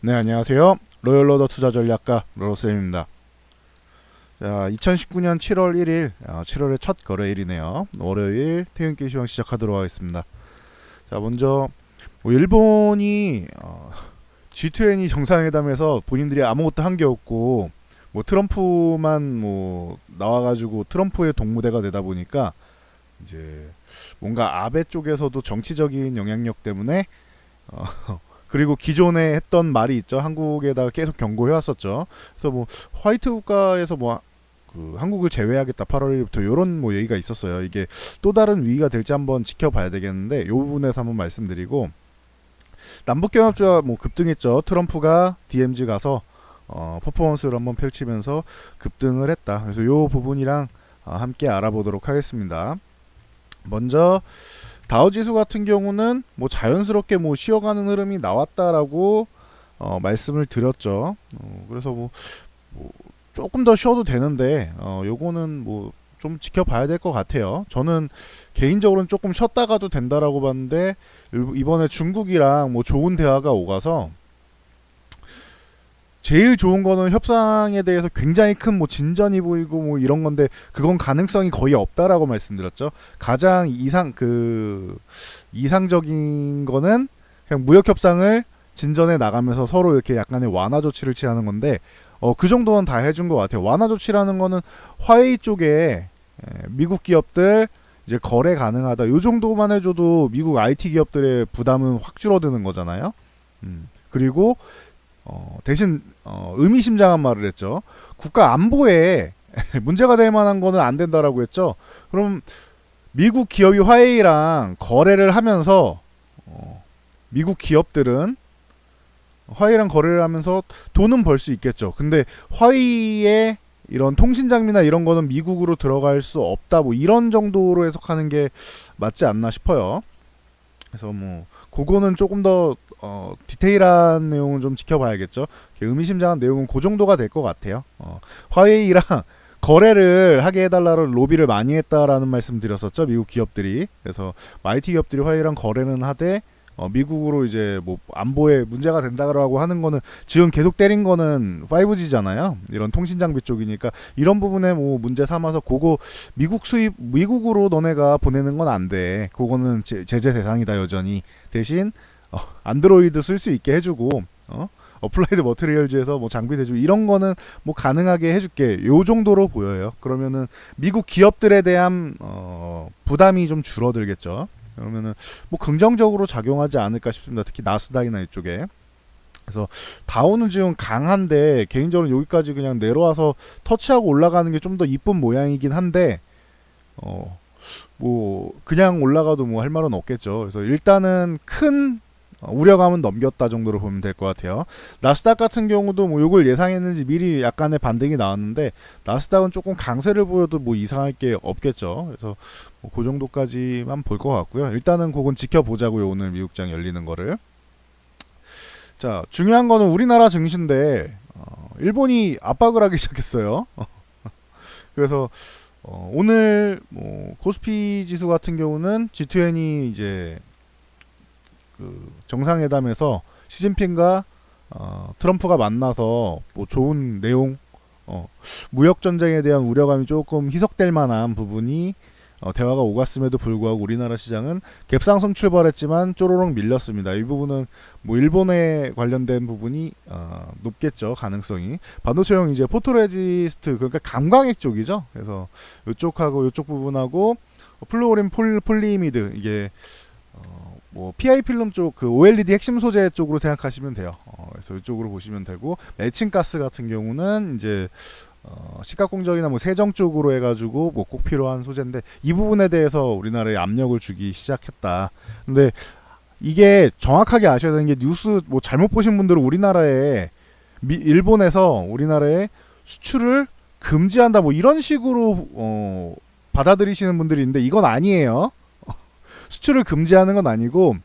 네, 안녕하세요. 로열로더 투자전략가 로로쌤입니다. 자, 2019년 7월 1일, 7월의 첫 거래일이네요. 월요일 퇴근길 시황 시작하도록 하겠습니다. 자, 먼저 일본이 G20 정상회담에서 본인들이 아무것도 한 게 없고 트럼프만 나와가지고 트럼프의 동무대가 되다 보니까 이제 뭔가 아베 쪽에서도 정치적인 영향력 때문에 어, 그리고 기존에 했던 말이 있죠. 한국에다가 계속 경고해 왔었죠. 그래서 화이트 국가에서 한국을 제외하겠다 8월 1일부터 이런 얘기가 있었어요. 이게 또 다른 위기가 될지 한번 지켜봐야 되겠는데 이 부분에서 한번 말씀드리고, 남북 경합주가 급등했죠. 트럼프가 DMZ 가서 퍼포먼스를 한번 펼치면서 급등을 했다. 그래서 이 부분이랑 함께 알아보도록 하겠습니다. 먼저 다우지수 같은 경우는 자연스럽게 쉬어가는 흐름이 나왔다라고 말씀을 드렸죠. 그래서 조금 더 쉬어도 되는데 요거는 좀 지켜봐야 될 것 같아요. 저는 개인적으로는 조금 쉬었다가도 된다라고 봤는데 이번에 중국이랑 좋은 대화가 오가서 제일 좋은 거는 협상에 대해서 굉장히 큰 진전이 보이고 이런 건데, 그건 가능성이 거의 없다라고 말씀드렸죠. 가장 이상적인 거는 그냥 무역 협상을 진전해 나가면서 서로 이렇게 약간의 완화 조치를 취하는 건데, 그 정도는 다 해준 것 같아요. 완화 조치라는 거는 화웨이 쪽에 미국 기업들 이제 거래 가능하다, 요 정도만 해줘도 미국 IT 기업들의 부담은 확 줄어드는 거잖아요. 그리고 대신 의미심장한 말을 했죠. 국가 안보에 문제가 될 만한 거는 안 된다라고 했죠. 그럼 미국 기업이 화웨이랑 거래를 하면서 미국 기업들은 화웨이랑 거래를 하면서 돈은 벌 수 있겠죠. 근데 화웨이의 이런 통신 장비나 이런 거는 미국으로 들어갈 수 없다, 이런 정도로 해석하는 게 맞지 않나 싶어요. 그래서 그거는 조금 더 디테일한 내용은 좀 지켜봐야겠죠. 의미심장한 내용은 그 정도가 될 것 같아요. 화웨이랑 거래를 하게 해달라는 로비를 많이 했다라는 말씀 드렸었죠, 미국 기업들이. 그래서 IT 기업들이 화웨이랑 거래는 하되 미국으로 이제 안보에 문제가 된다라고 하는 거는 지금 계속 때린 거는 5G잖아요. 이런 통신 장비 쪽이니까 이런 부분에 문제 삼아서 그거 미국으로 너네가 보내는 건 안 돼. 그거는 제재 대상이다 여전히. 대신 안드로이드 쓸 수 있게 해주고 어플라이드 머티리얼즈에서 장비 대주 이런 거는 가능하게 해줄게, 요 정도로 보여요. 그러면은 미국 기업들에 대한 부담이 좀 줄어들겠죠. 그러면은 긍정적으로 작용하지 않을까 싶습니다. 특히 나스닥이나 이쪽에. 그래서 다우는 지금 강한데 개인적으로 여기까지 그냥 내려와서 터치하고 올라가는 게 좀 더 이쁜 모양이긴 한데 그냥 올라가도 할 말은 없겠죠. 그래서 일단은 큰 우려감은 넘겼다 정도로 보면 될 것 같아요. 나스닥 같은 경우도 요걸 예상했는지 미리 약간의 반등이 나왔는데, 나스닥은 조금 강세를 보여도 이상할 게 없겠죠. 그래서 그 정도까지만 볼 것 같고요. 일단은 그건 지켜보자고요, 오늘 미국장 열리는 거를. 자, 중요한 거는 우리나라 증시인데 일본이 압박을 하기 시작했어요. 그래서 오늘 코스피 지수 같은 경우는 G20이 이제 정상회담에서 시진핑과 트럼프가 만나서 좋은 내용, 무역 전쟁에 대한 우려감이 조금 희석될 만한 부분이 대화가 오갔음에도 불구하고 우리나라 시장은 갭상승 출발했지만 쪼로록 밀렸습니다. 이 부분은 일본에 관련된 부분이 높겠죠, 가능성이. 반도체용 이제 포토레지스트, 그러니까 감광액 쪽이죠. 그래서 이쪽하고 이쪽 부분하고 플루오린 폴리이미드, 이게 PI 필름 쪽 OLED 핵심 소재 쪽으로 생각하시면 돼요. 그래서 이쪽으로 보시면 되고, 매칭가스 같은 경우는 이제 시가공정이나 세정 쪽으로 해가지고 꼭 필요한 소재인데, 이 부분에 대해서 우리나라에 압력을 주기 시작했다. 근데 이게 정확하게 아셔야 되는 게, 뉴스 잘못 보신 분들은 우리나라에 일본에서 우리나라에 수출을 금지한다 이런 식으로 받아들이시는 분들이 있는데, 이건 아니에요. 수출을 금지하는 건 아니고,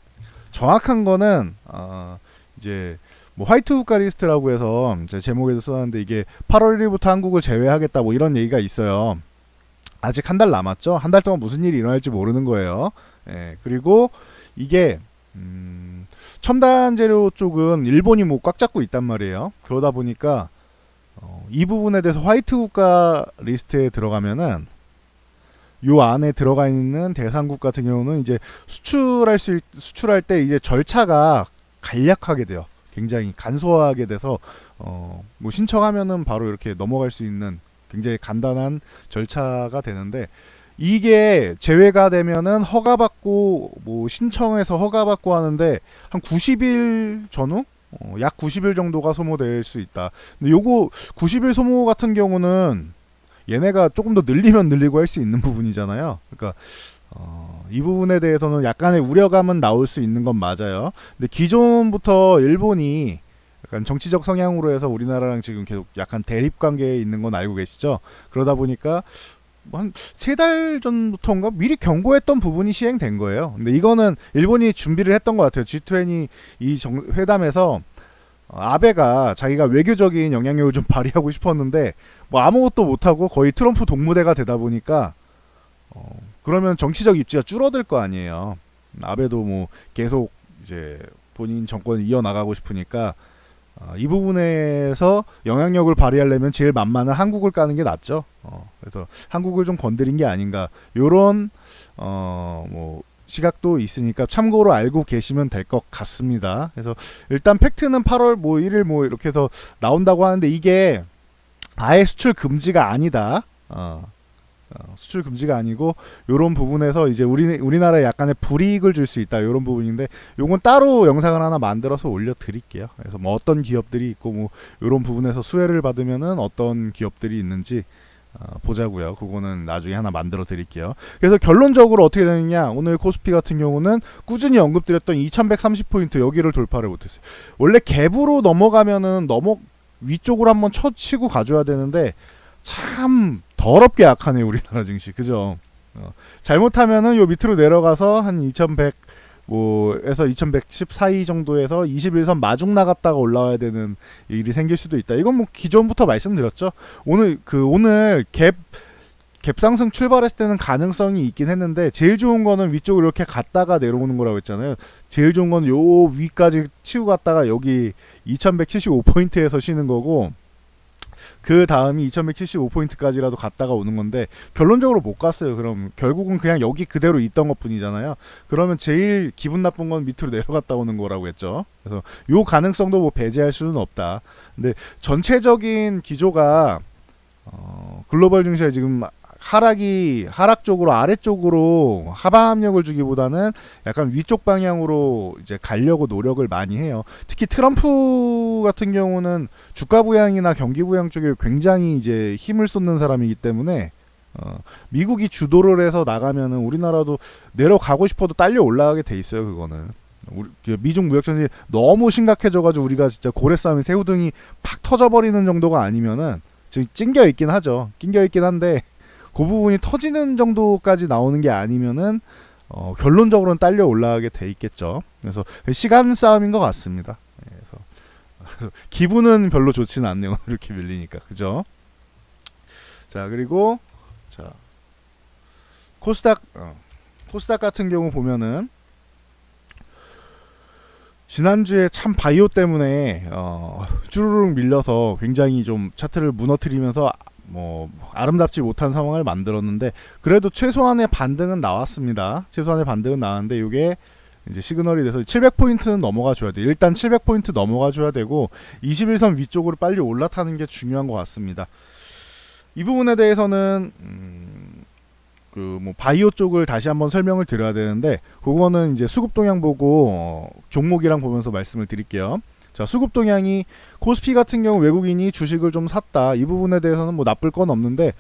정확한 거는 이제 화이트 국가 리스트라고 해서 제목에도 써놨는데, 이게 8월 1일부터 한국을 제외하겠다 이런 얘기가 있어요. 아직 한 달 남았죠. 한 달 동안 무슨 일이 일어날지 모르는 거예요. 그리고 이게 첨단 재료 쪽은 일본이 뭐 꽉 잡고 있단 말이에요. 그러다 보니까 이 부분에 대해서 화이트 국가 리스트에 들어가면은 요 안에 들어가 있는 대상국 같은 경우는 이제 수출할 때 이제 절차가 간략하게 돼요. 굉장히 간소하게 돼서 뭐 신청하면은 바로 이렇게 넘어갈 수 있는 굉장히 간단한 절차가 되는데, 이게 제외가 되면은 허가받고 뭐 신청해서 허가받고 하는데 한 90일 전후 약 90일 정도가 소모될 수 있다. 근데 요거 90일 소모 같은 경우는 얘네가 조금 더 늘리면 늘리고 할 수 있는 부분이잖아요. 그러니까 이 부분에 대해서는 약간의 우려감은 나올 수 있는 건 맞아요. 근데 기존부터 일본이 약간 정치적 성향으로 해서 우리나라랑 지금 계속 약간 대립 관계에 있는 건 알고 계시죠? 그러다 보니까 뭐 한 3달 전부터인가 미리 경고했던 부분이 시행된 거예요. 근데 이거는 일본이 준비를 했던 것 같아요. G20 이 회담에서 아베가 자기가 외교적인 영향력을 좀 발휘하고 싶었는데 뭐 아무것도 못하고 거의 트럼프 동무대가 되다 보니까 그러면 정치적 입지가 줄어들 거 아니에요. 아베도 뭐 계속 이제 본인 정권을 이어나가고 싶으니까 이 부분에서 영향력을 발휘하려면 제일 만만한 한국을 까는 게 낫죠. 그래서 한국을 좀 건드린 게 아닌가, 요런 뭐 시각도 있으니까 참고로 알고 계시면 될 것 같습니다. 그래서 일단 팩트는 8월 뭐 1일 뭐 이렇게 해서 나온다고 하는데, 이게 아예 수출 금지가 아니다. 수출 금지가 아니고 요런 부분에서 이제 우리나라에 약간의 불이익을 줄 수 있다, 요런 부분인데 요건 따로 영상을 하나 만들어서 올려드릴게요. 그래서 뭐 어떤 기업들이 있고 뭐 요런 부분에서 수혜를 받으면은 어떤 기업들이 있는지 보자고요. 그거는 나중에 하나 만들어 드릴게요. 그래서 결론적으로 어떻게 되느냐, 오늘 코스피 같은 경우는 꾸준히 언급드렸던 2130포인트 여기를 돌파를 못했어요. 원래 갭으로 넘어가면은 위쪽으로 한번 치고 가줘야 되는데 참 더럽게 약하네 우리나라 증시, 그죠? 잘못하면은 요 밑으로 내려가서 한 2100 뭐에서 2110 사이 정도에서 21선 마중 나갔다가 올라와야 되는 일이 생길 수도 있다. 이건 뭐 기존부터 말씀드렸죠. 오늘 갭 상승 출발했을 때는 가능성이 있긴 했는데, 제일 좋은 거는 위쪽으로 이렇게 갔다가 내려오는 거라고 했잖아요. 제일 좋은 건 요 위까지 치고 갔다가 여기 2175포인트에서 쉬는 거고, 그 다음이 2175포인트까지라도 갔다가 오는 건데 결론적으로 못 갔어요. 그럼 결국은 그냥 여기 그대로 있던 것 뿐이잖아요. 그러면 제일 기분 나쁜 건 밑으로 내려갔다 오는 거라고 했죠. 그래서 요 가능성도 뭐 배제할 수는 없다. 근데 전체적인 기조가 글로벌 증시가 지금 하락 쪽으로 아래쪽으로 하방 압력을 주기보다는 약간 위쪽 방향으로 이제 가려고 노력을 많이 해요. 특히 트럼프 같은 경우는 주가 부양이나 경기 부양 쪽에 굉장히 이제 힘을 쏟는 사람이기 때문에 미국이 주도를 해서 나가면은 우리나라도 내려가고 싶어도 딸려 올라가게 돼 있어요. 그거는 미중 무역 전쟁이 너무 심각해져가지고 우리가 진짜 고래 싸움에 새우등이 팍 터져버리는 정도가 아니면은 지금 찡겨 있긴 하죠. 낑겨 있긴 한데 그 부분이 터지는 정도까지 나오는 게 아니면은 결론적으로는 딸려 올라가게 돼 있겠죠. 그래서 시간 싸움인 것 같습니다. 그래서 기분은 별로 좋지는 않네요. 이렇게 밀리니까, 그죠? 자, 그리고 자 코스닥 같은 경우 보면은 지난주에 참 바이오 때문에 쭈루룩 밀려서 굉장히 좀 차트를 무너뜨리면서 뭐 아름답지 못한 상황을 만들었는데, 그래도 최소한의 반등은 나왔습니다. 최소한의 반등은 나왔는데 이게 이제 시그널이 돼서 700포인트는 넘어가 줘야 돼. 일단 700포인트 넘어가 줘야 되고 21선 위쪽으로 빨리 올라타는 게 중요한 것 같습니다. 이 부분에 대해서는 그 뭐 바이오 쪽을 다시 한번 설명을 드려야 되는데, 그거는 이제 수급 동향 보고 종목이랑 보면서 말씀을 드릴게요. 자, 수급 동향이 코스피 같은 경우 외국인이 주식을 좀 샀다. 이 부분에 대해서는 뭐 나쁠 건 없는데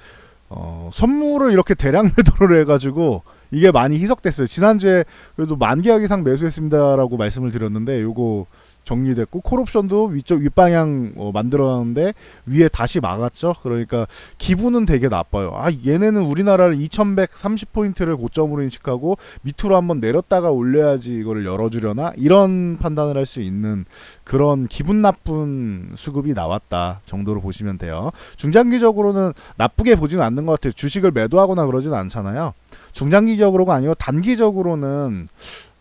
선물을 이렇게 대량 매도를 해가지고 이게 많이 희석됐어요. 지난주에 그래도 10,000개 이상 매수했습니다라고 말씀을 드렸는데 요거 정리됐고, 콜옵션도 위쪽 윗방향 만들어놨는데 위에 다시 막았죠. 그러니까 기분은 되게 나빠요. 아, 얘네는 우리나라를 2130포인트를 고점으로 인식하고 밑으로 한번 내렸다가 올려야지 이거를 열어주려나, 이런 판단을 할 수 있는 그런 기분 나쁜 수급이 나왔다 정도로 보시면 돼요. 중장기적으로는 나쁘게 보지는 않는 것 같아요. 주식을 매도하거나 그러진 않잖아요. 중장기적으로가 아니고 단기적으로는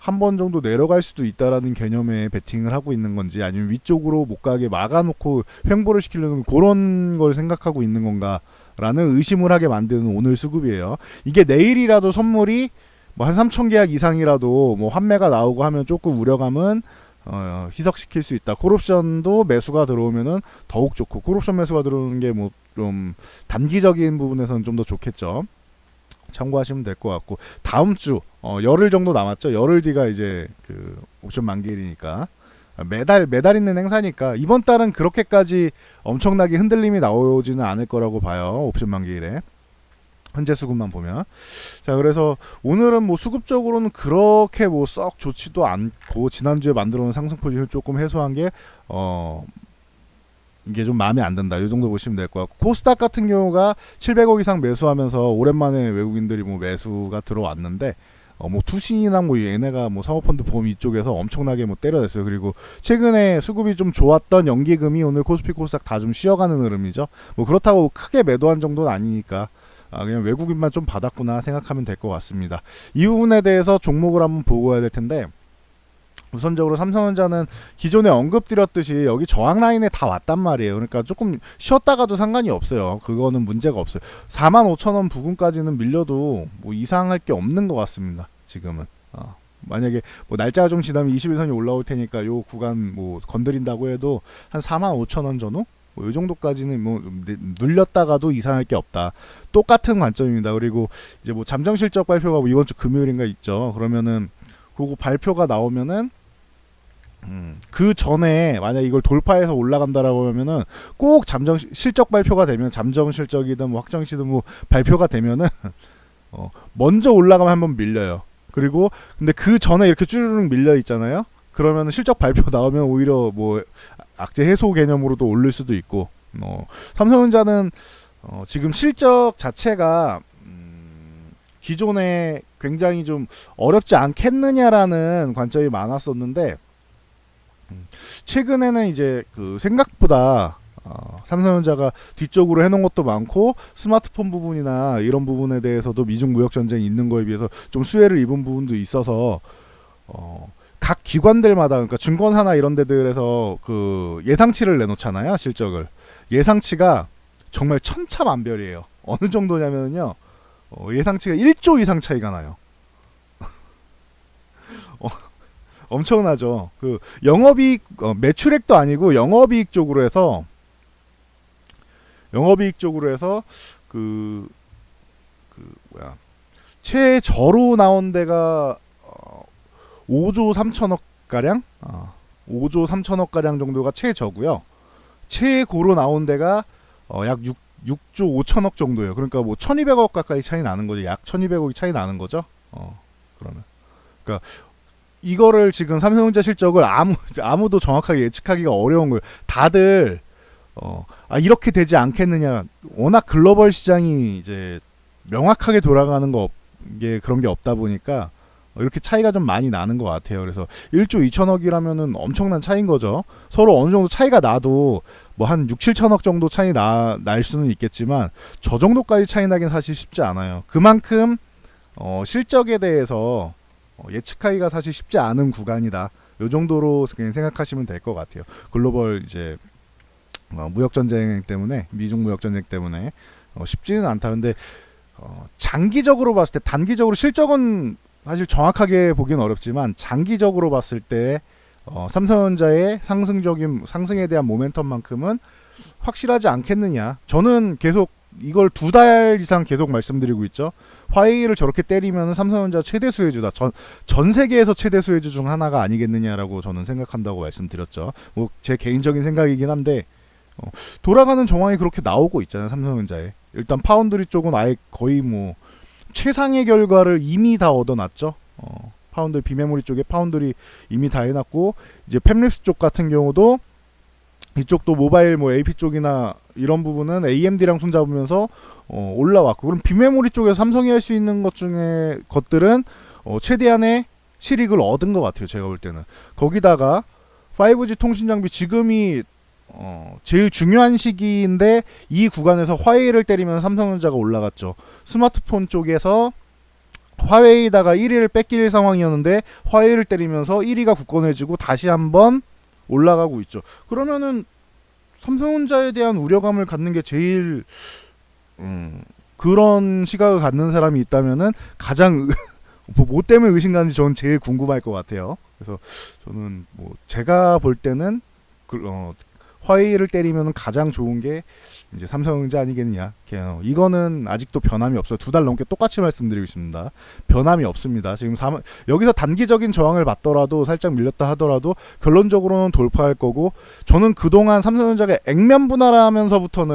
한 번 정도 내려갈 수도 있다라는 개념의 베팅을 하고 있는 건지 아니면 위쪽으로 못 가게 막아놓고 횡보를 시키려는 그런 걸 생각하고 있는 건가라는 의심을 하게 만드는 오늘 수급이에요. 이게 내일이라도 선물이 뭐 한 3천 계약 이상이라도 뭐 환매가 나오고 하면 조금 우려감은 희석시킬 수 있다. 콜옵션도 매수가 들어오면은 더욱 좋고 콜옵션 매수가 들어오는 게 뭐 좀 단기적인 부분에서는 좀 더 좋겠죠. 참고하시면 될 것 같고 다음 주 열흘 정도 남았죠. 열흘 뒤가 이제 그 옵션 만기일이니까 매달 있는 행사니까 이번 달은 그렇게까지 엄청나게 흔들림이 나오지는 않을 거라고 봐요. 옵션 만기일에 현재 수급만 보면. 자, 그래서 오늘은 뭐 수급적으로는 그렇게 뭐 썩 좋지도 않고 지난주에 만들어 놓은 상승 포지션을 조금 해소한 게 이게 좀 마음에 안 든다. 이 정도 보시면 될 것 같고 코스닥 같은 경우가 700억 이상 매수하면서 오랜만에 외국인들이 뭐 매수가 들어왔는데 뭐 투신이랑 뭐 얘네가 뭐 사모펀드 보험 이쪽에서 엄청나게 뭐 때려냈어요. 그리고 최근에 수급이 좀 좋았던 연기금이 오늘 코스피 코스닥 다 좀 쉬어가는 흐름이죠. 뭐 그렇다고 크게 매도한 정도는 아니니까 그냥 외국인만 좀 받았구나 생각하면 될 것 같습니다. 이 부분에 대해서 종목을 한번 보고 해야 될 텐데 우선적으로 삼성전자는 기존에 언급드렸듯이 여기 저항 라인에 다 왔단 말이에요. 그러니까 조금 쉬었다가도 상관이 없어요. 그거는 문제가 없어요. 45,000원 부근까지는 밀려도 뭐 이상할 게 없는 것 같습니다. 지금은 만약에 뭐 날짜가 좀 지나면 21선이 올라올 테니까 요 구간 뭐 건드린다고 해도 한 45,000원 전후 뭐 이 정도까지는 뭐 눌렸다가도 이상할 게 없다. 똑같은 관점입니다. 그리고 이제 뭐 잠정 실적 발표가 뭐 이번 주 금요일인가 있죠. 그러면은 그거 발표가 나오면은 그 전에 만약 이걸 돌파해서 올라간다라고 하면은 꼭 잠정 실적 발표가 되면 잠정 실적이든 뭐 확정시든 뭐 발표가 되면은 먼저 올라가면 한번 밀려요. 그리고 근데 그 전에 이렇게 쭈르륵 밀려 있잖아요. 그러면 실적 발표 나오면 오히려 뭐 악재 해소 개념으로도 올릴 수도 있고 삼성전자는 지금 실적 자체가 기존에 굉장히 좀 어렵지 않겠느냐라는 관점이 많았었는데 최근에는 이제 그 생각보다 삼성전자가 뒤쪽으로 해놓은 것도 많고 스마트폰 부분이나 이런 부분에 대해서도 미중 무역 전쟁이 있는 거에 비해서 좀 수혜를 입은 부분도 있어서 각 기관들마다 그러니까 증권사나 이런 데들에서 그 예상치를 내놓잖아요. 실적을 예상치가 정말 천차만별이에요. 어느 정도냐면요 예상치가 1조 이상 차이가 나요. 엄청나죠. 그 영업이익 매출액도 아니고 영업이익 쪽으로 해서 그 뭐야 최저로 나온 데가 5조 3천억 가량 5조 3천억 가량 정도가 최저고요. 최고로 나온 데가 약 6조 5천억 정도예요. 그러니까 뭐 1,200억 가까이 차이 나는 거죠. 약 1,200억이 차이 나는 거죠. 그러면 그러니까 이거를 지금 삼성전자 실적을 아무도 정확하게 예측하기가 어려운 거예요. 다들 이렇게 되지 않겠느냐. 워낙 글로벌 시장이 이제 명확하게 돌아가는 게 그런 게 없다 보니까 이렇게 차이가 좀 많이 나는 것 같아요. 그래서 1조 2천억이라면은 엄청난 차이인 거죠. 서로 어느 정도 차이가 나도 뭐 한 6, 7천억 정도 차이 날 수는 있겠지만 저 정도까지 차이 나긴 사실 쉽지 않아요. 그만큼 실적에 대해서 예측하기가 사실 쉽지 않은 구간이다. 요 정도로 그냥 생각하시면 될 것 같아요. 글로벌 이제 무역 전쟁 때문에 미중 무역 전쟁 때문에 쉽지는 않다. 근데 장기적으로 봤을 때 단기적으로 실적은 사실 정확하게 보기는 어렵지만 장기적으로 봤을 때 삼성전자의 상승에 대한 모멘텀만큼은 확실하지 않겠느냐. 저는 계속 이걸 2달 이상 계속 말씀드리고 있죠. 화웨이를 저렇게 때리면 삼성전자 최대 수혜주다. 전 세계에서 최대 수혜주 중 하나가 아니겠느냐라고 저는 생각한다고 말씀드렸죠. 뭐 제 개인적인 생각이긴 한데 돌아가는 정황이 그렇게 나오고 있잖아요. 삼성전자에. 일단 파운드리 쪽은 아예 거의 뭐 최상의 결과를 이미 다 얻어놨죠. 파운드 비메모리 쪽에 파운드리 이미 다 해놨고 이제 팹립스 쪽 같은 경우도 이쪽도 모바일 뭐 AP 쪽이나 이런 부분은 AMD랑 손잡으면서 올라왔고 그럼 비메모리 쪽에서 삼성이 할 수 있는 것 중에 것들은 최대한의 실익을 얻은 것 같아요. 제가 볼 때는 거기다가 5G 통신 장비 지금이 제일 중요한 시기인데 이 구간에서 화웨이를 때리면 삼성전자가 올라갔죠. 스마트폰 쪽에서 화웨이다가 1위를 뺏길 상황이었는데 화웨이를 때리면서 1위가 굳건해지고 다시 한번 올라가고 있죠. 그러면은 삼성전자에 대한 우려감을 갖는 게 제일 그런 시각을 갖는 사람이 있다면은 가장 뭐 때문에 의심가는지 저는 제일 궁금할 것 같아요. 그래서 저는 뭐 제가 볼 때는 화웨이를 때리면 가장 좋은 게 이제 삼성전자 아니겠느냐. 이거는 아직도 변함이 없어요. 2달 넘게 똑같이 말씀드리고 있습니다. 변함이 없습니다. 지금 여기서 단기적인 저항을 받더라도 살짝 밀렸다 하더라도 결론적으로는 돌파할 거고, 저는 그동안 삼성전자가 액면 분할하면서부터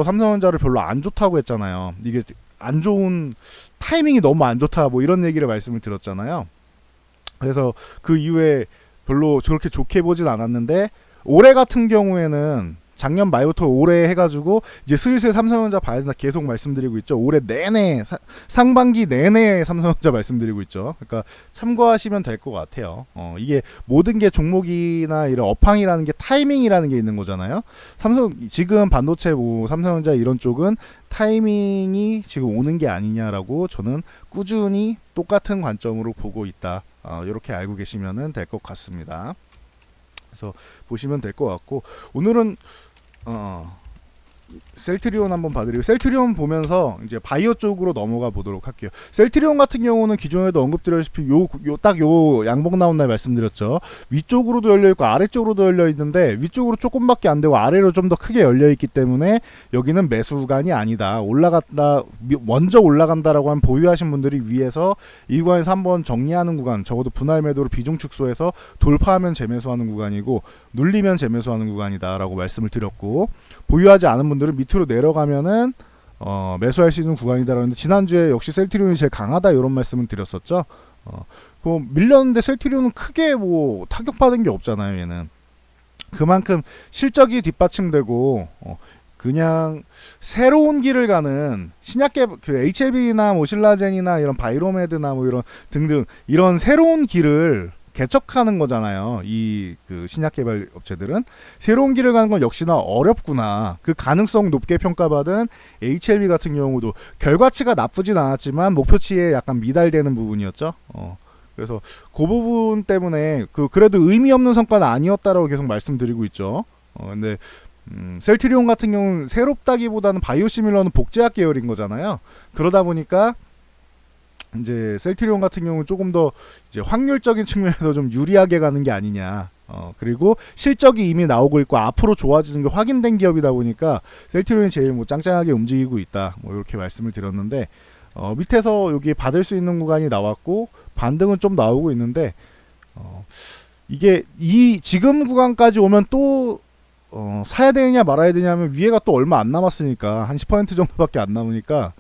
삼성전자를 별로 안 좋다고 했잖아요. 이게 안 좋은 타이밍이 너무 안 좋다 뭐 이런 얘기를 말씀을 드렸잖아요. 그래서 그 이후에 별로 저렇게 좋게 보진 않았는데, 올해 같은 경우에는 작년 말부터 올해 해가지고 이제 슬슬 삼성전자 봐야 된다 계속 말씀드리고 있죠. 올해 내내 상반기 내내 삼성전자 말씀드리고 있죠. 그러니까 참고하시면 될 것 같아요. 이게 모든 게 종목이나 이런 업황이라는 게 타이밍이라는 게 있는 거잖아요. 지금 반도체 뭐 삼성전자 이런 쪽은 타이밍이 지금 오는 게 아니냐라고 저는 꾸준히 똑같은 관점으로 보고 있다. 이렇게 알고 계시면 될 것 같습니다. 그래서 보시면 될 것 같고, 오늘은 셀트리온 한번 봐드리고, 셀트리온 보면서 이제 바이오 쪽으로 넘어가 보도록 할게요. 셀트리온 같은 경우는 기존에도 언급드렸다시피 요 양봉 나온 날 말씀드렸죠. 위쪽으로도 열려 있고 아래쪽으로도 열려 있는데 위쪽으로 조금밖에 안 되고 아래로 좀 더 크게 열려 있기 때문에 여기는 매수 구간이 아니다. 먼저 올라간다라고 한 보유하신 분들이 위에서 이 구간에서 한번 정리하는 구간, 적어도 분할 매도로 비중 축소해서 돌파하면 재매수하는 구간이고 눌리면 재매수하는 구간이다라고 말씀을 드렸고, 보유하지 않은 분들은 밑으로 내려가면은 매수할 수 있는 구간이다라는데, 지난주에 역시 셀트리온이 제일 강하다 이런 말씀을 드렸었죠. 밀렸는데 셀트리온은 크게 뭐 타격받은 게 없잖아요. 얘는 그만큼 실적이 뒷받침되고 그냥 새로운 길을 가는 신약계 그 HLB나 뭐 신라젠이나 이런 바이로메드나 뭐 이런 등등 이런 새로운 길을 개척하는 거잖아요. 이 그 신약 개발 업체들은 새로운 길을 가는 건 역시나 어렵구나. 그 가능성 높게 평가받은 HLB 같은 경우도 결과치가 나쁘진 않았지만 목표치에 약간 미달되는 부분이었죠. 그래서 그 부분 때문에 그래도 의미 없는 성과는 아니었다라고 계속 말씀드리고 있죠. 근데 셀트리온 같은 경우는 새롭다기보다는 바이오시밀러는 복제학 계열인 거잖아요. 그러다 보니까 이제 셀트리온 같은 경우는 조금 더 이제 확률적인 측면에서 좀 유리하게 가는 게 아니냐. 그리고 실적이 이미 나오고 있고 앞으로 좋아지는 게 확인된 기업이다 보니까 셀트리온이 제일 뭐 짱짱하게 움직이고 있다. 뭐 이렇게 말씀을 드렸는데, 밑에서 여기 받을 수 있는 구간이 나왔고 반등은 좀 나오고 있는데, 이게 지금 구간까지 오면 또 사야 되느냐 말아야 되냐면 위에가 또 얼마 안 남았으니까 한 10% 정도밖에 안 남으니까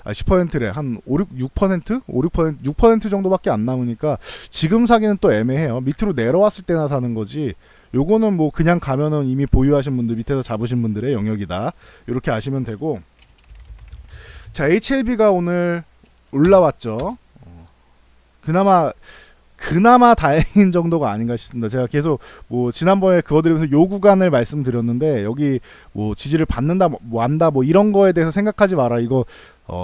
10%래. 한 6% 6% 정도밖에 안 남으니까 지금 사기는 또 애매해요. 밑으로 내려왔을 때나 사는 거지. 요거는 뭐 그냥 가면은 이미 보유하신 분들, 밑에서 잡으신 분들의 영역이다. 이렇게 아시면 되고, 자, HLB가 오늘 올라왔죠. 그나마 다행인 정도가 아닌가 싶습니다. 제가 계속 뭐 지난번에 그거 드리면서 요 구간을 말씀드렸는데, 여기 뭐 지지를 받는다 뭐 한다 뭐 이런 거에 대해서 생각하지 마라. 이거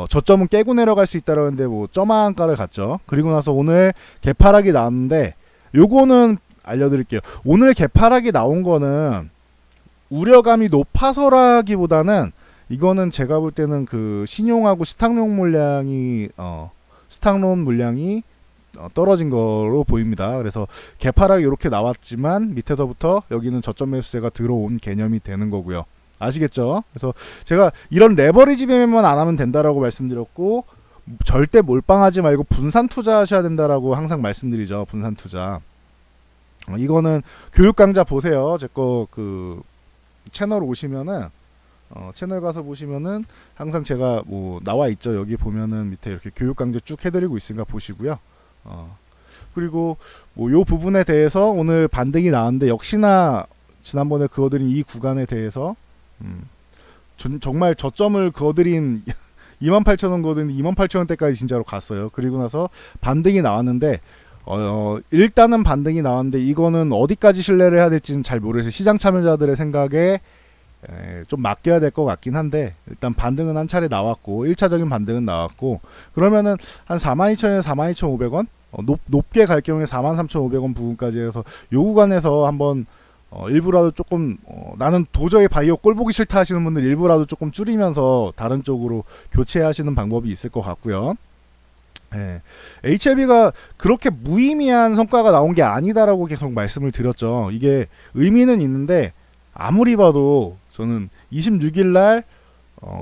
저점은 깨고 내려갈 수 있다라는데 뭐 점한가를 갔죠. 그리고 나서 오늘 개파락이 나왔는데, 요거는 알려드릴게요. 오늘 개파락이 나온 거는 우려감이 높아서라기보다는 이거는 제가 볼 때는 그 신용하고 스탁론 물량이 떨어진 거로 보입니다. 그래서 개파락이 이렇게 나왔지만 밑에서부터 여기는 저점 매수세가 들어온 개념이 되는 거고요. 아시겠죠? 그래서 제가 이런 레버리지 매매만 안 하면 된다라고 말씀드렸고, 절대 몰빵하지 말고 분산 투자하셔야 된다라고 항상 말씀드리죠. 분산 투자. 이거는 교육 강좌 보세요. 제 거 그 채널 오시면은 채널 가서 보시면은 항상 제가 뭐 나와 있죠. 여기 보면은 밑에 이렇게 교육 강좌 쭉 해드리고 있으니까 보시고요. 그리고 뭐 요 부분에 대해서 오늘 반등이 나왔는데, 역시나 지난번에 그어드린 이 구간에 대해서 정말 저점을 그어드린 28,000원 그어드린 28,000원대까지 진짜로 갔어요. 그리고 나서 반등이 나왔는데, 일단은 반등이 나왔는데 이거는 어디까지 신뢰를 해야 될지는 잘 모르겠어요. 시장 참여자들의 생각에 좀 맡겨야 될 것 같긴 한데 일단 반등은 한 차례 나왔고 1차적인 반등은 나왔고 그러면은 한 42,000에서 42,500원 높게 갈 경우에 43,500원 부분까지 해서 요 구간에서 한번 일부라도 조금 나는 도저히 바이오 꼴 보기 싫다 하시는 분들 일부라도 조금 줄이면서 다른 쪽으로 교체하시는 방법이 있을 것 같고요. 예. HLB가 그렇게 무의미한 성과가 나온 게 아니다라고 계속 말씀을 드렸죠. 이게 의미는 있는데 아무리 봐도 저는 26일 날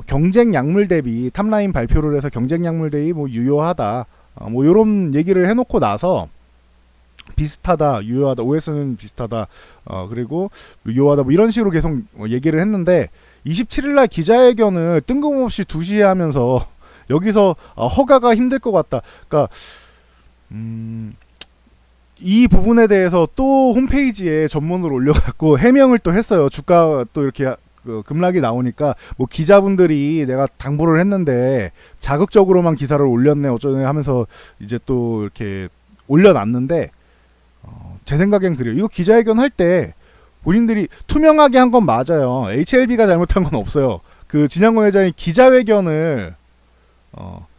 경쟁 약물 대비 탑라인 발표를 해서 경쟁 약물 대비 뭐 유효하다 뭐 요런 얘기를 해놓고 나서 비슷하다, 유효하다, OS는 비슷하다, 그리고 유효하다, 뭐 이런 식으로 계속 얘기를 했는데 27일날 기자회견을 뜬금없이 2시에 하면서 여기서 허가가 힘들 것 같다. 그러니까 이 부분에 대해서 또 홈페이지에 전문을 올려갖고 해명을 또 했어요. 주가 또 이렇게 급락이 나오니까 뭐 기자분들이 내가 당부를 했는데 자극적으로만 기사를 올렸네 어쩌네 하면서 이제 또 이렇게 올려놨는데 제 생각엔 그래요. 이거 기자회견 할 때 본인들이 투명하게 한 건 맞아요. HLB가 잘못한 건 없어요. 그 진양권 회장이 기자회견을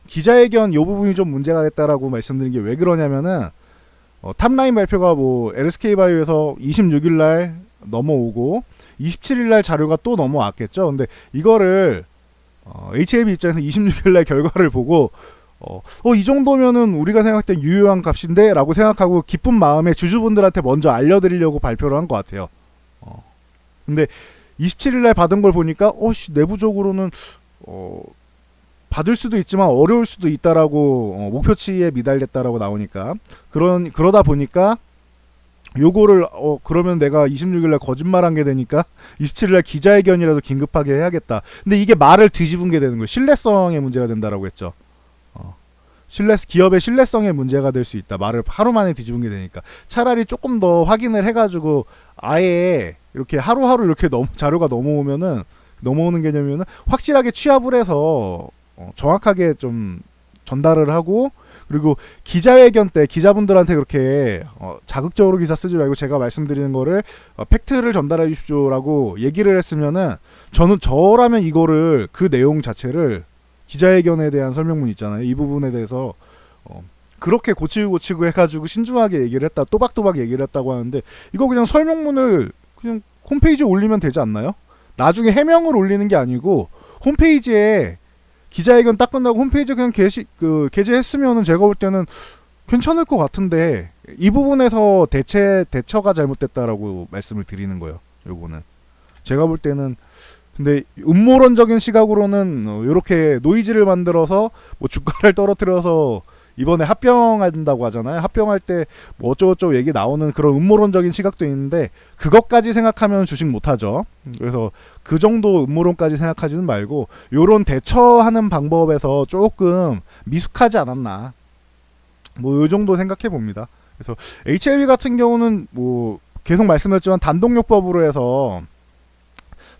기자회견 요 부분이 좀 문제가 됐다라고 말씀드린 게 왜 그러냐면은 탑라인 발표가 뭐 LSK바이오에서 26일 날 넘어오고 27일 날 자료가 또 넘어왔겠죠. 근데 이거를 HLB 입장에서 26일 날 결과를 보고 이 정도면은 우리가 생각할 때 유효한 값인데 라고 생각하고 기쁜 마음에 주주분들한테 먼저 알려드리려고 발표를 한 것 같아요. 근데 27일날 받은 걸 보니까 내부적으로는 받을 수도 있지만 어려울 수도 있다라고 목표치에 미달됐다라고 나오니까 그러다 보니까 요거를 그러면 내가 26일날 거짓말한 게 되니까 27일날 기자회견이라도 긴급하게 해야겠다. 근데 이게 말을 뒤집은 게 되는 거예요. 신뢰성에 문제가 된다라고 했죠. 기업의 신뢰성에 문제가 될 수 있다. 말을 하루 만에 뒤집은 게 되니까 차라리 조금 더 확인을 해가지고 아예 이렇게 하루하루 이렇게 자료가 넘어오는 개념이면은 확실하게 취합을 해서 정확하게 좀 전달을 하고 그리고 기자회견 때 기자분들한테 그렇게 자극적으로 기사 쓰지 말고 제가 말씀드리는 거를 팩트를 전달해 주십시오라고 얘기를 했으면은 저라면 이거를 그 내용 자체를 기자회견에 대한 설명문 있잖아요. 이 부분에 대해서 그렇게 고치고 해가지고 신중하게 얘기를 했다. 또박또박 얘기를 했다고 하는데 이거 그냥 설명문을 그냥 홈페이지에 올리면 되지 않나요? 나중에 해명을 올리는 게 아니고 홈페이지에 기자회견 딱 끝나고 홈페이지에 그냥 게재했으면은 제가 볼 때는 괜찮을 것 같은데 이 부분에서 대처가 잘못됐다라고 말씀을 드리는 거예요. 요거는 제가 볼 때는 근데 음모론적인 시각으로는 이렇게 노이즈를 만들어서 뭐 주가를 떨어뜨려서 이번에 합병한다고 하잖아요. 합병할 때 뭐 어쩌고저쩌고 얘기 나오는 그런 음모론적인 시각도 있는데 그것까지 생각하면 주식 못하죠. 그래서 그 정도 음모론까지 생각하지는 말고 요런 대처하는 방법에서 조금 미숙하지 않았나 뭐 요 정도 생각해 봅니다. 그래서 HLB 같은 경우는 뭐 계속 말씀드렸지만 단독요법으로 해서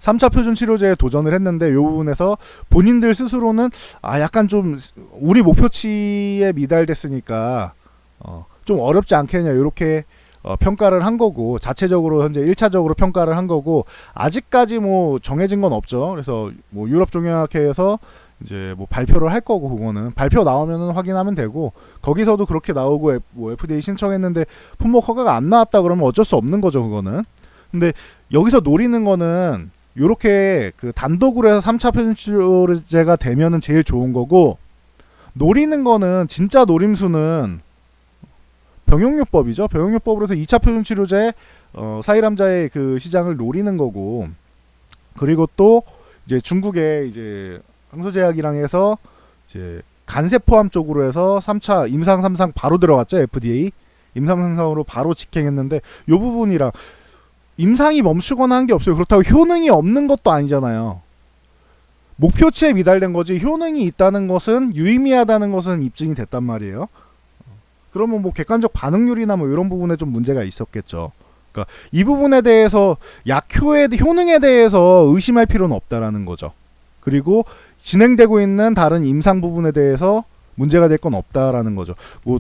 3차 표준 치료제에 도전을 했는데 이 부분에서 본인들 스스로는 약간 좀 우리 목표치에 미달됐으니까 좀 어렵지 않겠냐 이렇게 평가를 한 거고 자체적으로 현재 1차적으로 평가를 한 거고 아직까지 뭐 정해진 건 없죠. 그래서 뭐 유럽종약회에서 이제 뭐 발표를 할 거고 그거는 발표 나오면은 확인하면 되고 거기서도 그렇게 나오고 뭐 FDA 신청했는데 품목 허가가 안 나왔다 그러면 어쩔 수 없는 거죠 그거는. 근데 여기서 노리는 거는 요렇게 그 단독으로 해서 3차 표준치료제가 되면은 제일 좋은 거고 노리는 거는 진짜 노림수는 병용요법이죠. 병용요법으로 해서 2차 표준치료제 사이람자의 그 시장을 노리는 거고 그리고 또 이제 중국의 이제 항소제약이랑 해서 이제 간세 포함 쪽으로 해서 3차 임상 3상 바로 들어갔죠. FDA 임상 3상으로 바로 직행했는데 요 부분이랑 임상이 멈추거나 한 게 없어요. 그렇다고 효능이 없는 것도 아니잖아요. 목표치에 미달된 거지 효능이 있다는 것은 유의미하다는 것은 입증이 됐단 말이에요. 그러면 뭐 객관적 반응률이나 뭐 이런 부분에 좀 문제가 있었겠죠. 그러니까 이 부분에 대해서 약효의 효능에 대해서 의심할 필요는 없다라는 거죠. 그리고 진행되고 있는 다른 임상 부분에 대해서 문제가 될 건 없다라는 거죠. 뭐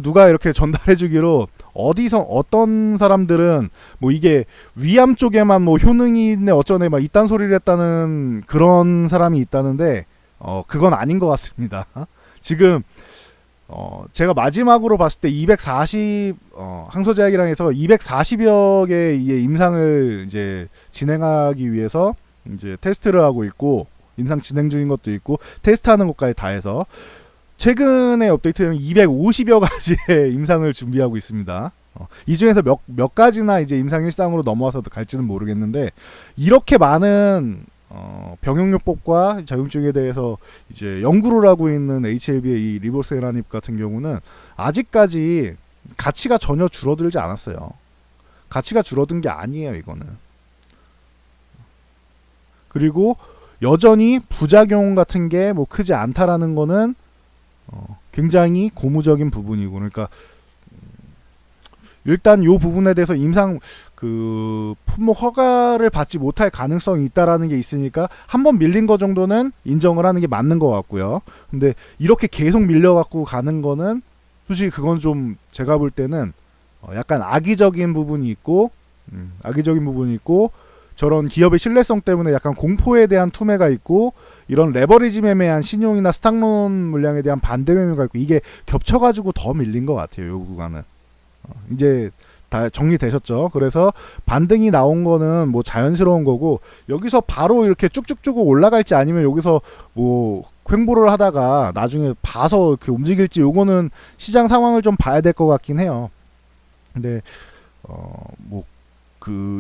누가 이렇게 전달해주기로 어디서 어떤 사람들은 뭐 이게 위암 쪽에만 뭐 효능이 있네 어쩌네 막 이딴 소리를 했다는 그런 사람이 있다는데 그건 아닌 것 같습니다. 지금 제가 마지막으로 봤을 때 240 항소제약이랑 해서 240여 개의 임상을 이제 진행하기 위해서 이제 테스트를 하고 있고 임상 진행 중인 것도 있고 테스트하는 것까지 다 해서 최근에 업데이트되면 250여 가지의 임상을 준비하고 있습니다. 이 중에서 몇 가지나 이제 임상 일상으로 넘어와서 갈지는 모르겠는데 이렇게 많은 병용요법과 작용증에 대해서 이제 연구를 하고 있는 HLB의 이 리보세라닙 같은 경우는 아직까지 가치가 전혀 줄어들지 않았어요. 가치가 줄어든 게 아니에요, 이거는. 그리고 여전히 부작용 같은 게 뭐 크지 않다라는 거는 굉장히 고무적인 부분이고, 그러니까 일단 이 부분에 대해서 임상 품목 허가를 받지 못할 가능성이 있다라는 게 있으니까 한번 밀린 거 정도는 인정을 하는 게 맞는 것 같고요. 근데 이렇게 계속 밀려갖고 가는 거는 솔직히 그건 좀 제가 볼 때는 약간 악의적인 부분이 있고 저런 기업의 신뢰성 때문에 약간 공포에 대한 투매가 있고 이런 레버리지 매매한 신용이나 스탁론 물량에 대한 반대 매매가 있고 이게 겹쳐가지고 더 밀린 것 같아요. 요 구간은. 이제 다 정리되셨죠? 그래서 반등이 나온 거는 뭐 자연스러운 거고 여기서 바로 이렇게 쭉쭉쭉 올라갈지 아니면 여기서 뭐 횡보를 하다가 나중에 봐서 이렇게 움직일지 요거는 시장 상황을 좀 봐야 될 것 같긴 해요. 근데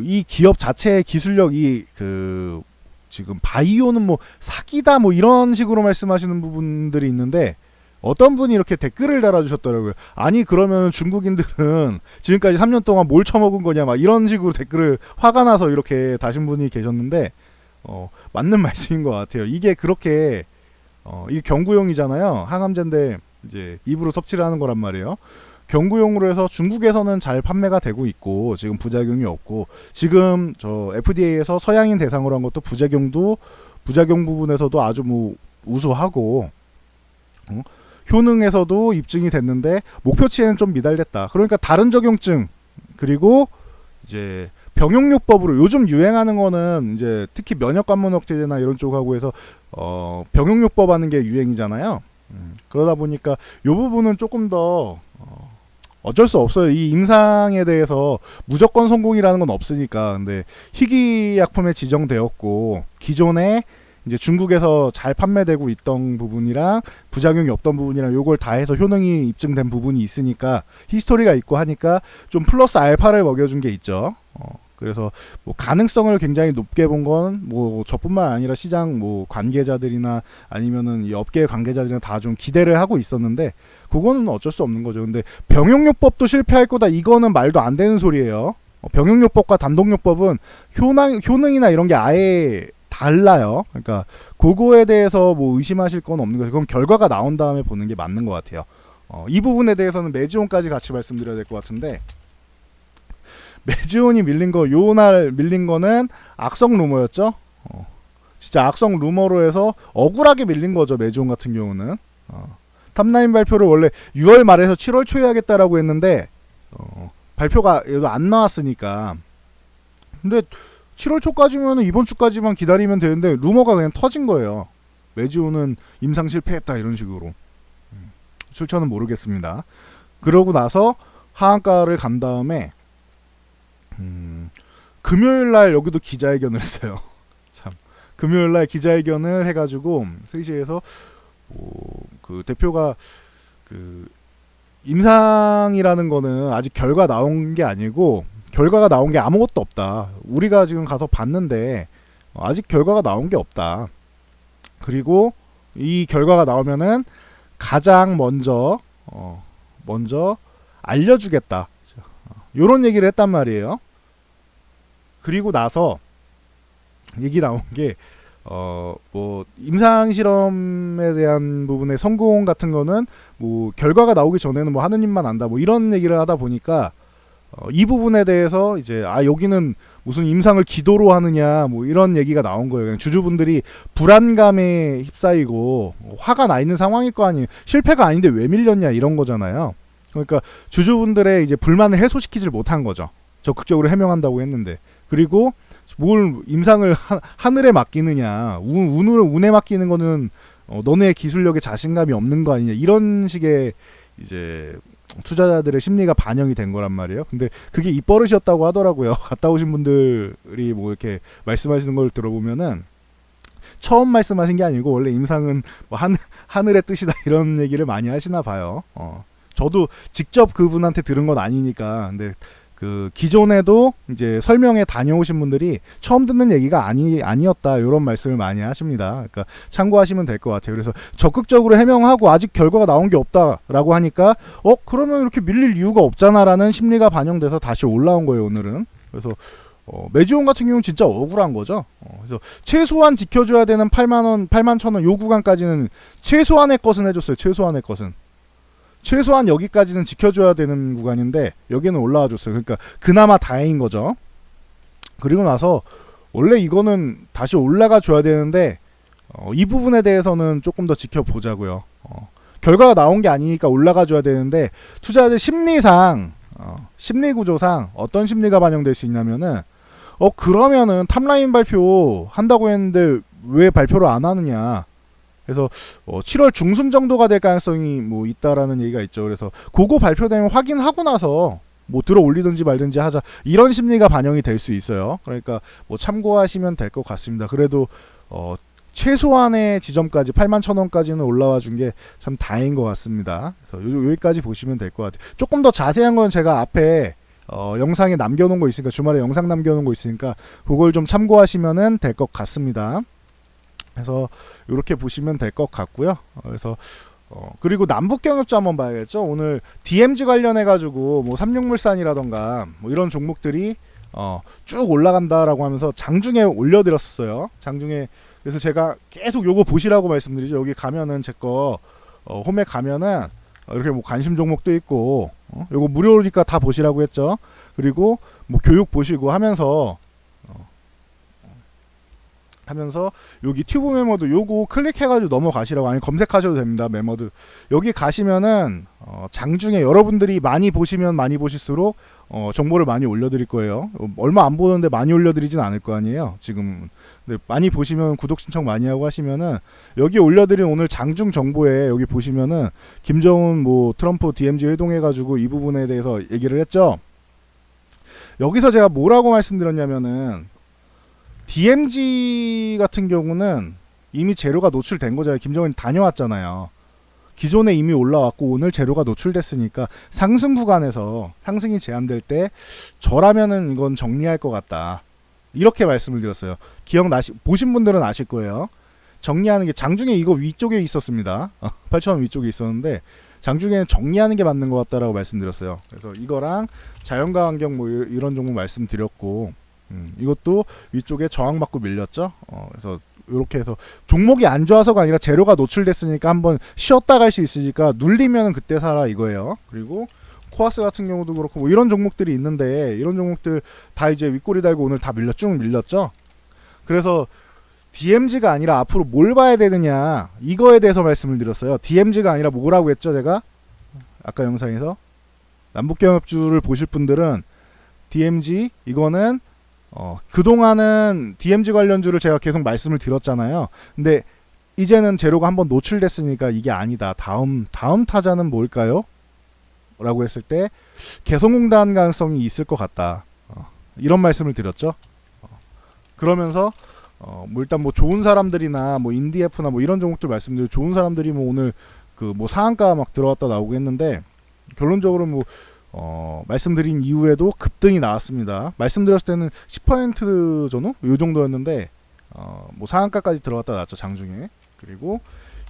이 기업 자체의 기술력이 지금 바이오는 뭐 사기다 뭐 이런 식으로 말씀하시는 부분들이 있는데 어떤 분이 이렇게 댓글을 달아주셨더라고요. 아니 그러면 중국인들은 지금까지 3년 동안 뭘 처먹은 거냐 막 이런 식으로 댓글을 화가 나서 이렇게 다신 분이 계셨는데 맞는 말씀인 것 같아요. 이게 그렇게 이게 경구용이잖아요. 항암제인데 이제 입으로 섭취를 하는 거란 말이에요. 경구용으로 해서 중국에서는 잘 판매가 되고 있고 지금 부작용이 없고 지금 저 FDA에서 서양인 대상으로 한 것도 부작용 부분에서도 아주 뭐 우수하고 효능에서도 입증이 됐는데 목표치에는 좀 미달됐다. 그러니까 다른 적용증 그리고 이제 병용요법으로 요즘 유행하는 거는 이제 특히 면역관문 억제제나 이런 쪽하고 해서 병용요법 하는 게 유행이잖아요. 그러다 보니까 요 부분은 조금 더 어쩔 수 없어요. 이 임상에 대해서 무조건 성공이라는 건 없으니까. 근데 희귀약품에 지정되었고 기존에 이제 중국에서 잘 판매되고 있던 부분이랑 부작용이 없던 부분이랑 요걸 다 해서 효능이 입증된 부분이 있으니까 히스토리가 있고 하니까 좀 플러스 알파를 먹여준 게 있죠. 그래서 뭐 가능성을 굉장히 높게 본 건 뭐 저뿐만 아니라 시장 뭐 관계자들이나 아니면은 이 업계 관계자들이나 다 좀 기대를 하고 있었는데 그거는 어쩔 수 없는 거죠. 근데 병용요법도 실패할 거다 이거는 말도 안 되는 소리예요. 병용요법과 단독요법은 효능이나 이런 게 아예 달라요. 그러니까 그거에 대해서 뭐 의심하실 건 없는 거예요. 그건 결과가 나온 다음에 보는 게 맞는 것 같아요. 이 부분에 대해서는 메지온까지 같이 말씀드려야 될 것 같은데 메지온이 밀린 거 요날 밀린 거는 악성 루머였죠. 진짜 악성 루머로 해서 억울하게 밀린 거죠. 메지온 같은 경우는 탑9 발표를 원래 6월 말에서 7월 초에 하겠다라고 했는데 발표가 안 나왔으니까 근데 7월 초까지면 이번 주까지만 기다리면 되는데 루머가 그냥 터진 거예요. 메지온은 임상 실패했다 이런 식으로. 출처는 모르겠습니다. 그러고 나서 하한가를 간 다음에 금요일날 여기도 기자회견을 했어요. 참 금요일날 기자회견을 해가지고 3시에서 그 대표가 임상이라는 거는 아직 결과 나온 게 아니고 결과가 나온 게 아무것도 없다. 우리가 지금 가서 봤는데 아직 결과가 나온 게 없다. 그리고 이 결과가 나오면은 가장 먼저 알려주겠다. 요런 얘기를 했단 말이에요. 그리고 나서 얘기 나온 게 뭐 임상 실험에 대한 부분의 성공 같은 거는 뭐 결과가 나오기 전에는 뭐 하느님만 안다. 뭐 이런 얘기를 하다 보니까 이 부분에 대해서 이제 여기는 무슨 임상을 기도로 하느냐 뭐 이런 얘기가 나온 거예요. 그냥 주주분들이 불안감에 휩싸이고 화가 나 있는 상황일 거 아니에요. 실패가 아닌데 왜 밀렸냐 이런 거잖아요. 그러니까 주주분들의 이제 불만을 해소시키질 못한 거죠. 적극적으로 해명한다고 했는데. 그리고 뭘 임상을 하늘에 맡기느냐, 운에 맡기는 거는 너네 기술력에 자신감이 없는 거 아니냐, 이런 식의 이제 투자자들의 심리가 반영이 된 거란 말이에요. 근데 그게 입버릇이었다고 하더라고요. 갔다 오신 분들이 뭐 이렇게 말씀하시는 걸 들어보면은 처음 말씀하신 게 아니고 원래 임상은 뭐 하늘의 뜻이다 이런 얘기를 많이 하시나 봐요. 저도 직접 그분한테 들은 건 아니니까. 근데 그 기존에도 이제 설명회 다녀오신 분들이 처음 듣는 얘기가 아니었다 이런 말씀을 많이 하십니다. 그러니까 참고하시면 될 것 같아요. 그래서 적극적으로 해명하고 아직 결과가 나온 게 없다라고 하니까 그러면 이렇게 밀릴 이유가 없잖아라는 심리가 반영돼서 다시 올라온 거예요, 오늘은. 그래서 매지온 같은 경우는 진짜 억울한 거죠. 그래서 최소한 지켜줘야 되는 8만 1,000원 요 구간까지는 최소한의 것은 해줬어요. 최소한의 것은. 최소한 여기까지는 지켜줘야 되는 구간인데 여기는 올라와 줬어요. 그러니까 그나마 다행인 거죠. 그리고 나서 원래 이거는 다시 올라가 줘야 되는데 이 부분에 대해서는 조금 더 지켜보자고요. 결과가 나온 게 아니니까 올라가 줘야 되는데 투자자들 심리상 심리 구조상 어떤 심리가 반영될 수 있냐면은 그러면은 탑라인 발표 한다고 했는데 왜 발표를 안 하느냐. 그래서 7월 중순 정도가 될 가능성이 뭐 있다라는 얘기가 있죠. 그래서 그거 발표되면 확인하고 나서 뭐 들어 올리든지 말든지 하자, 이런 심리가 반영이 될 수 있어요. 그러니까 뭐 참고하시면 될 것 같습니다. 그래도 최소한의 지점까지 81,000원까지는 올라와 준 게 참 다행인 것 같습니다. 그래서 여기까지 보시면 될 것 같아요. 조금 더 자세한 건 제가 앞에 영상에 남겨놓은 거 있으니까, 주말에 영상 남겨놓은 거 있으니까 그걸 좀 참고하시면 될 것 같습니다. 그래서 이렇게 보시면 될 것 같고요. 그래서 그리고 남북경협주 한번 봐야겠죠. 오늘 DMZ 관련해 가지고 뭐 삼육물산이라던가 뭐 이런 종목들이 쭉 올라간다라고 하면서 장중에 올려드렸었어요. 장중에. 그래서 제가 계속 요거 보시라고 말씀드리죠. 여기 가면은 제 거 홈에 가면은 이렇게 뭐 관심 종목도 있고 요거 무료니까 다 보시라고 했죠. 그리고 뭐 교육 보시고 하면서 여기 튜브 메모드 요거 클릭해가지고 넘어가시라고, 아니 검색하셔도 됩니다. 메모드 여기 가시면은 장중에 여러분들이 많이 보시면 많이 보실수록 정보를 많이 올려드릴 거예요. 얼마 안 보는데 많이 올려드리진 않을 거 아니에요 지금. 근데 많이 보시면 구독 신청 많이 하고 하시면은 여기 올려드린 오늘 장중 정보에 여기 보시면은 김정은 뭐 트럼프 DMZ 회동해가지고 이 부분에 대해서 얘기를 했죠. 여기서 제가 뭐라고 말씀드렸냐면은 DMZ 같은 경우는 이미 재료가 노출된 거잖아요. 김정은이 다녀왔잖아요. 기존에 이미 올라왔고 오늘 재료가 노출됐으니까 상승 구간에서 상승이 제한될 때 저라면은 이건 정리할 것 같다, 이렇게 말씀을 드렸어요. 보신 분들은 아실 거예요. 정리하는 게 장중에 이거 위쪽에 있었습니다. 8,000원 위쪽에 있었는데 장중에는 정리하는 게 맞는 것 같다라고 말씀드렸어요. 그래서 이거랑 자연과 환경 뭐 이런 종목 말씀드렸고, 이것도 위쪽에 저항받고 밀렸죠. 그래서 이렇게 해서 종목이 안 좋아서가 아니라 재료가 노출됐으니까 한번 쉬었다 갈 수 있으니까 눌리면 그때 사라 이거예요. 그리고 코아스 같은 경우도 그렇고 뭐 이런 종목들이 있는데 이런 종목들 다 이제 윗꼬리 달고 오늘 다 쭉 밀렸죠. 그래서 DMZ가 아니라 앞으로 뭘 봐야 되느냐, 이거에 대해서 말씀을 드렸어요. DMZ가 아니라 뭐라고 했죠 제가 아까 영상에서? 남북경협주를 보실 분들은 DMZ 이거는 그동안은 DMZ 관련주를 제가 계속 말씀을 드렸잖아요. 근데 이제는 재료가 한번 노출됐으니까 이게 아니다. 다음 타자는 뭘까요? 라고 했을 때 개성공단 가능성이 있을 것 같다. 이런 말씀을 드렸죠. 그러면서 뭐 일단 뭐 좋은 사람들이나 뭐 인디에프나 뭐 이런 종목들 말씀드리고, 좋은 사람들이 뭐 오늘 그 뭐 상한가 막 들어왔다 나오고 했는데 결론적으로 뭐 말씀드린 이후에도 급등이 나왔습니다. 말씀드렸을 때는 10% 전후 요 정도였는데 뭐 상한가까지 들어갔다 나왔죠 장중에. 그리고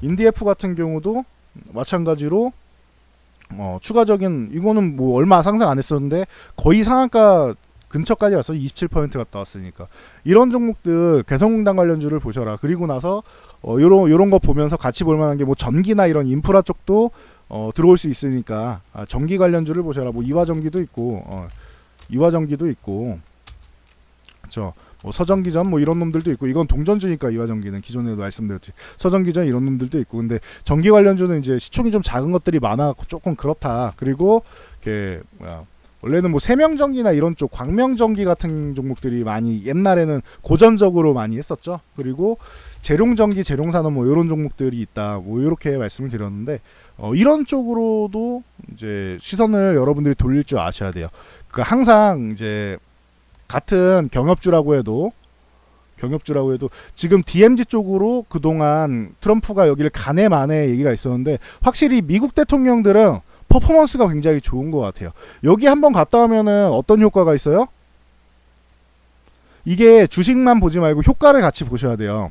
인디에프 같은 경우도 마찬가지로 추가적인, 이거는 뭐 얼마 상승 안 했었는데 거의 상한가 근처까지 왔어. 27% 갔다 왔으니까. 이런 종목들 개성공단 관련주를 보셔라. 그리고 나서 요런 거 보면서 같이 볼 만한 게 뭐 전기나 이런 인프라 쪽도 들어올 수 있으니까 전기 관련주를 보셔라. 뭐 이화전기도 있고 그렇죠. 뭐 서전기전 뭐 이런 놈들도 있고, 이건 동전주니까 이화전기는 기존에도 말씀드렸지. 서전기전 이런 놈들도 있고, 근데 전기 관련주는 이제 시총이 좀 작은 것들이 많아갖고 조금 그렇다. 그리고 이렇게 원래는 뭐 세명전기나 이런 쪽 광명전기 같은 종목들이 많이 옛날에는 고전적으로 많이 했었죠. 그리고 재룡전기, 재룡산업 뭐 이런 종목들이 있다. 뭐 이렇게 말씀을 드렸는데 이런 쪽으로도 이제 시선을 여러분들이 돌릴 줄 아셔야 돼요. 그러니까 항상 이제 같은 경협주라고 해도 지금 DMZ 쪽으로 그동안 트럼프가 여기를 가네 마네 얘기가 있었는데, 확실히 미국 대통령들은 퍼포먼스가 굉장히 좋은 것 같아요. 여기 한번 갔다 오면은 어떤 효과가 있어요? 이게 주식만 보지 말고 효과를 같이 보셔야 돼요.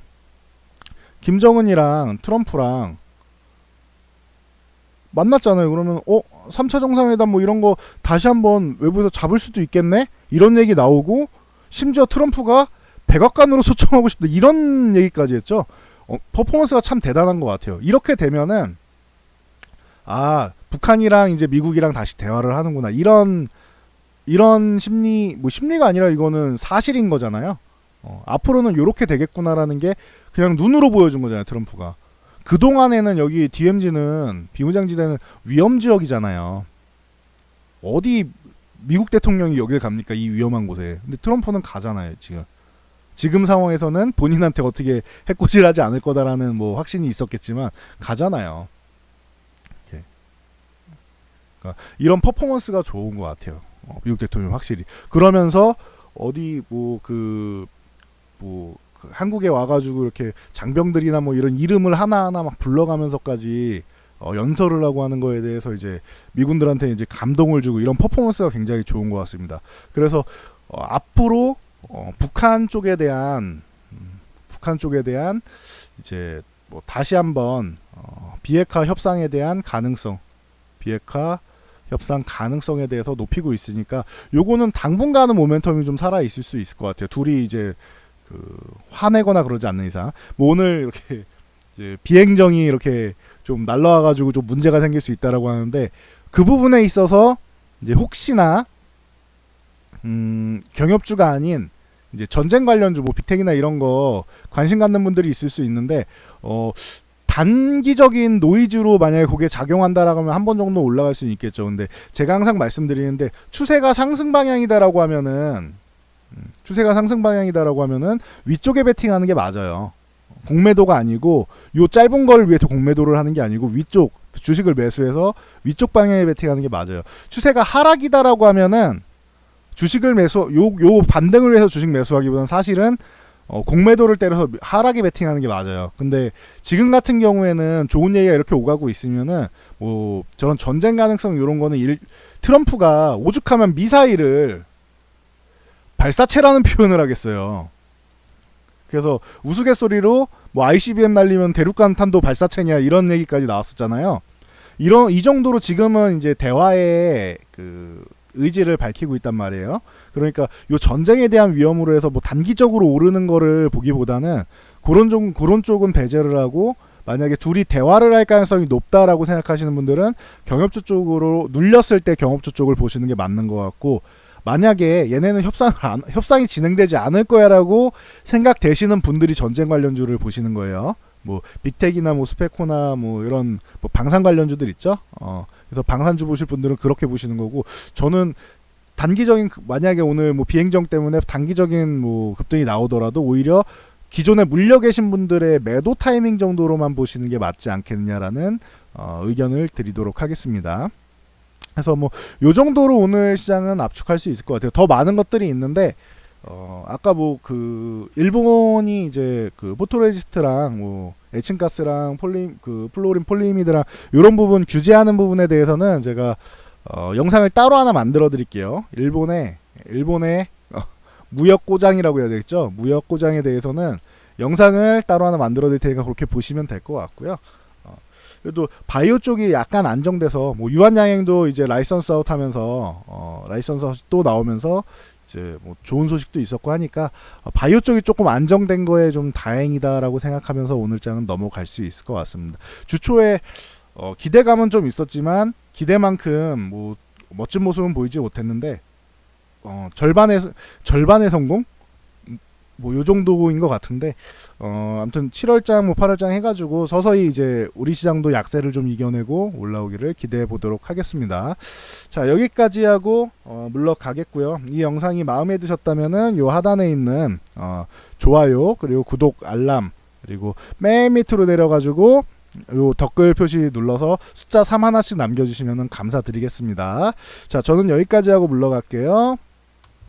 김정은이랑 트럼프랑 만났잖아요. 그러면 3차 정상회담 뭐 이런 거 다시 한번 외부에서 잡을 수도 있겠네? 이런 얘기 나오고, 심지어 트럼프가 백악관으로 초청하고 싶다 이런 얘기까지 했죠. 퍼포먼스가 참 대단한 것 같아요. 이렇게 되면은 북한이랑 이제 미국이랑 다시 대화를 하는구나, 이런 심리가 아니라 이거는 사실인 거잖아요. 앞으로는 이렇게 되겠구나라는 게 그냥 눈으로 보여준 거잖아요, 트럼프가. 그동안에는 여기 DMZ는 비무장지대는 위험지역이잖아요. 어디 미국 대통령이 여길 갑니까, 이 위험한 곳에. 근데 트럼프는 가잖아요. 지금 상황에서는 본인한테 어떻게 해코지하지 않을 거다라는 뭐 확신이 있었겠지만 가잖아요. 그러니까 이런 퍼포먼스가 좋은 것 같아요. 미국 대통령 확실히. 그러면서 어디 한국에 와가지고 이렇게 장병들이나 뭐 이런 이름을 하나하나 막 불러가면서까지 연설을 하고 하는 거에 대해서 이제 미군들한테 이제 감동을 주고, 이런 퍼포먼스가 굉장히 좋은 것 같습니다. 그래서 앞으로 북한 쪽에 대한 이제 뭐 다시 한번 비핵화 협상에 대한 비핵화 협상 가능성에 대해서 높이고 있으니까, 요거는 당분간은 모멘텀이 좀 살아 있을 수 있을 것 같아요. 둘이 이제 화내거나 그러지 않는 이상. 뭐 오늘 이렇게 이제 비행정이 이렇게 좀 날라와가지고 좀 문제가 생길 수 있다라고 하는데, 그 부분에 있어서 이제 혹시나 경협주가 아닌 이제 전쟁 관련주, 뭐 빅텍이나 이런 거 관심 갖는 분들이 있을 수 있는데, 단기적인 노이즈로 만약에 그게 작용한다라고 하면 한 번 정도 올라갈 수는 있겠죠. 근데 제가 항상 말씀드리는데, 추세가 상승 방향이다라고 하면은 위쪽에 베팅하는 게 맞아요. 공매도가 아니고, 요 짧은 걸 위해서 공매도를 하는 게 아니고, 위쪽 주식을 매수해서 위쪽 방향에 베팅하는 게 맞아요. 추세가 하락이다라고 하면은 주식을 요 반등을 위해서 주식 매수하기보다는 사실은 공매도를 때려서 하락에 베팅하는 게 맞아요. 근데 지금 같은 경우에는 좋은 얘기가 이렇게 오가고 있으면은 뭐 저런 전쟁 가능성 이런 거는 트럼프가 오죽하면 미사일을 발사체라는 표현을 하겠어요. 그래서 우스갯소리로 뭐 ICBM 날리면 대륙간탄도 발사체냐 이런 얘기까지 나왔었잖아요. 이 정도로 지금은 이제 대화의 의지를 밝히고 있단 말이에요. 그러니까 요 전쟁에 대한 위험으로 해서 뭐 단기적으로 오르는 거를 보기보다는 그런 쪽은 배제를 하고, 만약에 둘이 대화를 할 가능성이 높다라고 생각하시는 분들은 경협주 쪽으로 눌렸을 때 경협주 쪽을 보시는 게 맞는 것 같고, 만약에 얘네는 협상이 진행되지 않을 거야라고 생각되시는 분들이 전쟁 관련주를 보시는 거예요. 뭐 빅텍이나 뭐 스페코나 뭐 이런 뭐 방산 관련주들 있죠. 그래서 방산주 보실 분들은 그렇게 보시는 거고, 저는 단기적인, 만약에 오늘 뭐 비행정 때문에 단기적인 뭐 급등이 나오더라도 오히려 기존에 물려 계신 분들의 매도 타이밍 정도로만 보시는 게 맞지 않겠느냐라는 의견을 드리도록 하겠습니다. 그래서 뭐 요 정도로 오늘 시장은 압축할 수 있을 것 같아요. 더 많은 것들이 있는데 아까 뭐 일본이 이제 포토레지스트랑 뭐 에칭가스랑 플로린 폴리미드랑 이런 부분 규제하는 부분에 대해서는 제가 영상을 따로 하나 만들어 드릴게요. 일본의 무역 고장이라고 해야 되겠죠. 무역 고장에 대해서는 영상을 따로 하나 만들어 드릴 테니까 그렇게 보시면 될 것 같고요. 그래도 바이오 쪽이 약간 안정돼서, 뭐 유한양행도 이제 라이선스 아웃 하면서 라이선스 아웃 또 나오면서 이제 뭐 좋은 소식도 있었고 하니까 바이오 쪽이 조금 안정된 거에 좀 다행이다라고 생각하면서 오늘 장은 넘어갈 수 있을 것 같습니다. 주초에 기대감은 좀 있었지만 기대만큼 뭐 멋진 모습은 보이지 못했는데 절반의 성공? 뭐 요 정도인 것 같은데 아무튼 7월장 뭐 8월장 해가지고 서서히 이제 우리 시장도 약세를 좀 이겨내고 올라오기를 기대해 보도록 하겠습니다. 자, 여기까지 하고 물러가겠고요. 이 영상이 마음에 드셨다면은 요 하단에 있는 좋아요 그리고 구독 알람 그리고 맨 밑으로 내려가지고 요 댓글 표시 눌러서 숫자 3 하나씩 남겨주시면 감사드리겠습니다. 자, 저는 여기까지 하고 물러갈게요.